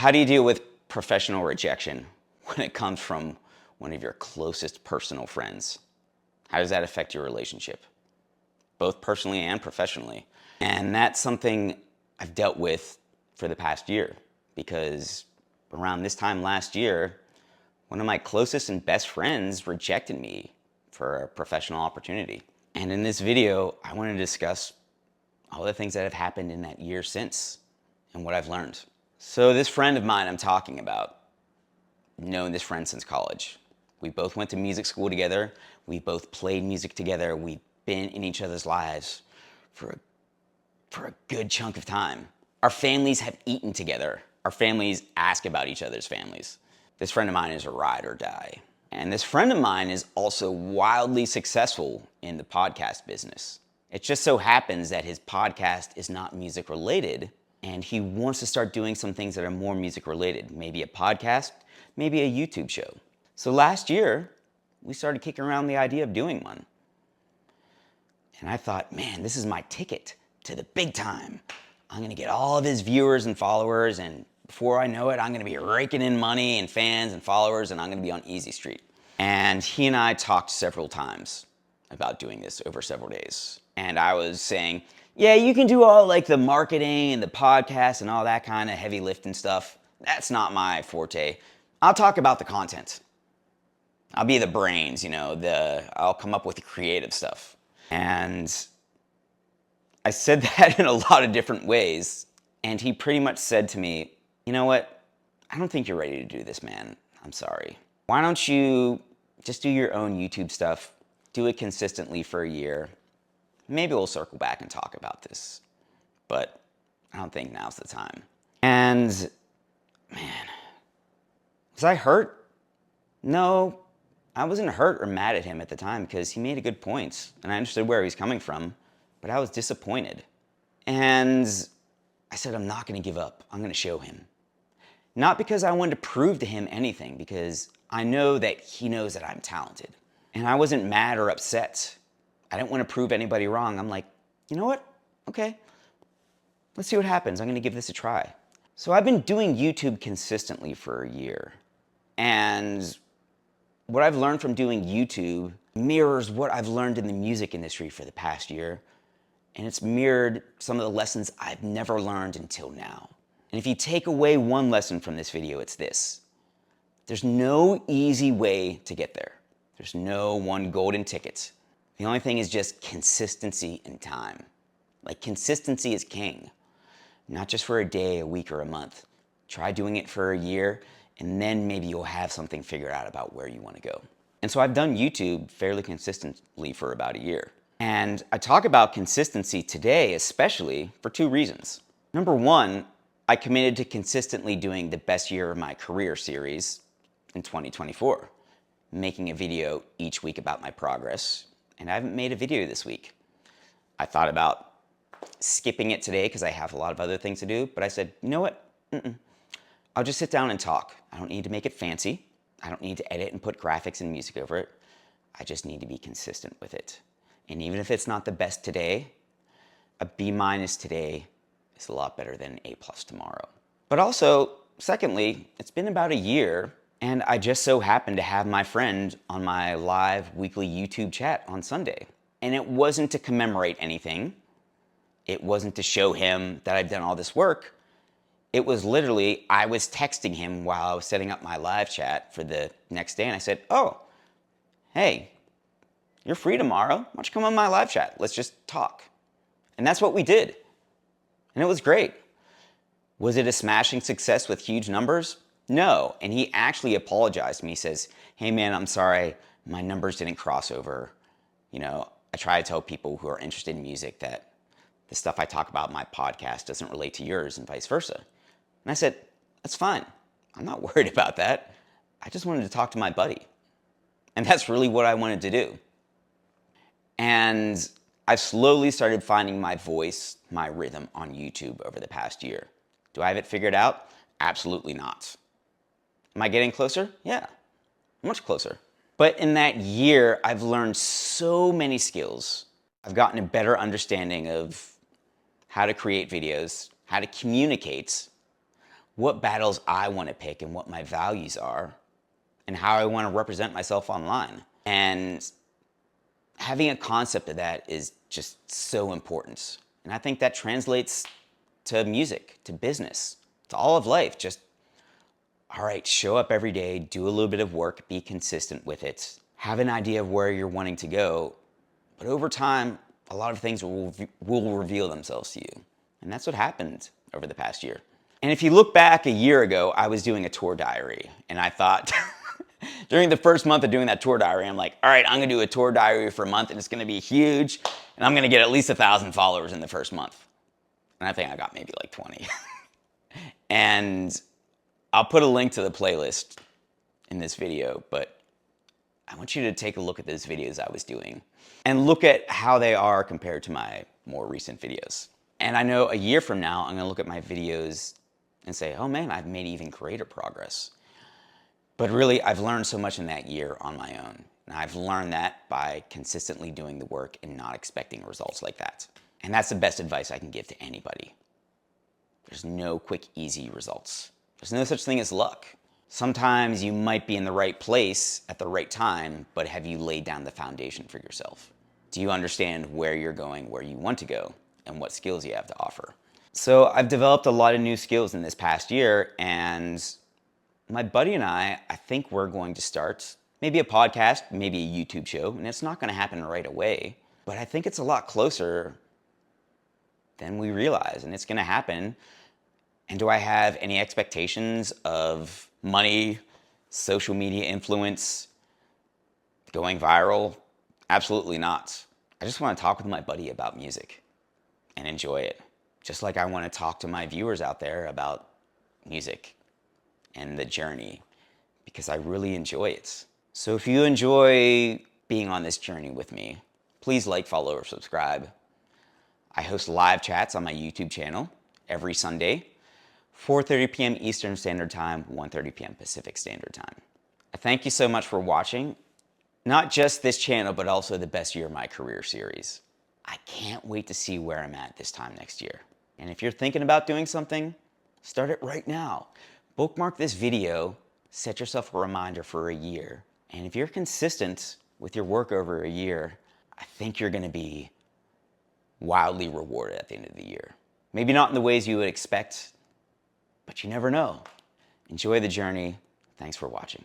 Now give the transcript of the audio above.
How do you deal with professional rejection when it comes from one of your closest personal friends? How does that affect your relationship, both personally and professionally? And that's something I've dealt with for the past year, because around this time last year, one of my closest and best friends rejected me for a professional opportunity. And in this video, I want to discuss all the things that have happened in that year since and what I've learned. So this friend of mine I'm talking about, known this friend since college. We both went to music school together. We both played music together. We've been in each other's lives for a good chunk of time. Our families have eaten together. Our families ask about each other's families. This friend of mine is a ride or die. And this friend of mine is also wildly successful in the podcast business. It just so happens that his podcast is not music related, and he wants to start doing some things that are more music related. Maybe a podcast, maybe a YouTube show. So last year, we started kicking around the idea of doing one. And I thought, man, this is my ticket to the big time. I'm gonna get all of his viewers and followers, and before I know it, I'm gonna be raking in money and fans and followers, and I'm gonna be on Easy Street. And he and I talked several times about doing this over several days. And I was saying, yeah, you can do all like the marketing and the podcast and all that kind of heavy lifting stuff. That's not my forte. I'll talk about the content. I'll be the brains, I'll come up with the creative stuff. And I said that in a lot of different ways. And he pretty much said to me, you know what? I don't think you're ready to do this, man. I'm sorry. Why don't you just do your own YouTube stuff, do it consistently for a year. Maybe we'll circle back and talk about this, but I don't think now's the time. And man, was I hurt? No, I wasn't hurt or mad at him at the time because he made a good point and I understood where he was coming from, but I was disappointed. And I said, I'm not gonna give up. I'm gonna show him. Not because I wanted to prove to him anything, because I know that he knows that I'm talented. And I wasn't mad or upset. I didn't want to prove anybody wrong. I'm like, you know what? Okay, let's see what happens. I'm gonna give this a try. So I've been doing YouTube consistently for a year. And what I've learned from doing YouTube mirrors what I've learned in the music industry for the past year. And it's mirrored some of the lessons I've never learned until now. And if you take away one lesson from this video, it's this. There's no easy way to get there. There's no one golden ticket. The only thing is just consistency and time. Like, consistency is king. Not just for a day, a week, or a month. Try doing it for a year, and then maybe you'll have something figured out about where you want to go. And so I've done YouTube fairly consistently for about a year. And I talk about consistency today, especially for two reasons. Number one, I committed to consistently doing the best year of my career series in 2024, making a video each week about my progress. And I haven't made a video this week. I thought about skipping it today because I have a lot of other things to do, but I said, you know what? I'll just sit down and talk. I don't need to make it fancy. I don't need to edit and put graphics and music over it. I just need to be consistent with it. And even if it's not the best today, a B- today is a lot better than an A+ tomorrow. But also, secondly, it's been about a year, and I just so happened to have my friend on my live weekly YouTube chat on Sunday. And it wasn't to commemorate anything. It wasn't to show him that I've done all this work. It was literally, I was texting him while I was setting up my live chat for the next day, and I said, oh, hey, you're free tomorrow. Why don't you come on my live chat? Let's just talk. And that's what we did. And it was great. Was it a smashing success with huge numbers? No. And he actually apologized to me. He says, hey man, I'm sorry, my numbers didn't cross over. I try to tell people who are interested in music that the stuff I talk about in my podcast doesn't relate to yours and vice versa. And I said, that's fine. I'm not worried about that. I just wanted to talk to my buddy. And that's really what I wanted to do. And I've slowly started finding my voice, my rhythm on YouTube over the past year. Do I have it figured out? Absolutely not. Am I getting closer? Yeah, much closer. But in that year, I've learned so many skills. I've gotten a better understanding of how to create videos, how to communicate, what battles I want to pick and what my values are, and how I want to represent myself online. And having a concept of that is just so important. And I think that translates to music, to business, to all of life. Just, all right, show up every day, do a little bit of work, be consistent with it, have an idea of where you're wanting to go. But over time, a lot of things will reveal themselves to you. And that's what happened over the past year. And if you look back a year ago, I was doing a tour diary. And I thought, during the first month of doing that tour diary, I'm like, all right, I'm gonna do a tour diary for a month and it's gonna be huge. And I'm gonna get at least 1,000 followers in the first month. And I think I got maybe like 20. And I'll put a link to the playlist in this video, but I want you to take a look at those videos I was doing and look at how they are compared to my more recent videos. And I know a year from now, I'm gonna look at my videos and say, oh man, I've made even greater progress. But really, I've learned so much in that year on my own. And I've learned that by consistently doing the work and not expecting results like that. And that's the best advice I can give to anybody. There's no quick, easy results. There's no such thing as luck. Sometimes you might be in the right place at the right time, but have you laid down the foundation for yourself? Do you understand where you're going, where you want to go, and what skills you have to offer? So I've developed a lot of new skills in this past year, and my buddy and I think we're going to start maybe a podcast, maybe a YouTube show, and it's not going to happen right away, but I think it's a lot closer than we realize, and it's going to happen. And do I have any expectations of money, social media influence, going viral? Absolutely not. I just want to talk with my buddy about music and enjoy it. Just like I want to talk to my viewers out there about music and the journey, because I really enjoy it. So if you enjoy being on this journey with me, please like, follow, or subscribe. I host live chats on my YouTube channel every Sunday, 4:30 p.m. Eastern Standard Time, 1:30 p.m. Pacific Standard Time. I thank you so much for watching, not just this channel, but also the Best Year of My Career series. I can't wait to see where I'm at this time next year. And if you're thinking about doing something, start it right now. Bookmark this video, set yourself a reminder for a year. And if you're consistent with your work over a year, I think you're gonna be wildly rewarded at the end of the year. Maybe not in the ways you would expect, but you never know. Enjoy the journey. Thanks for watching.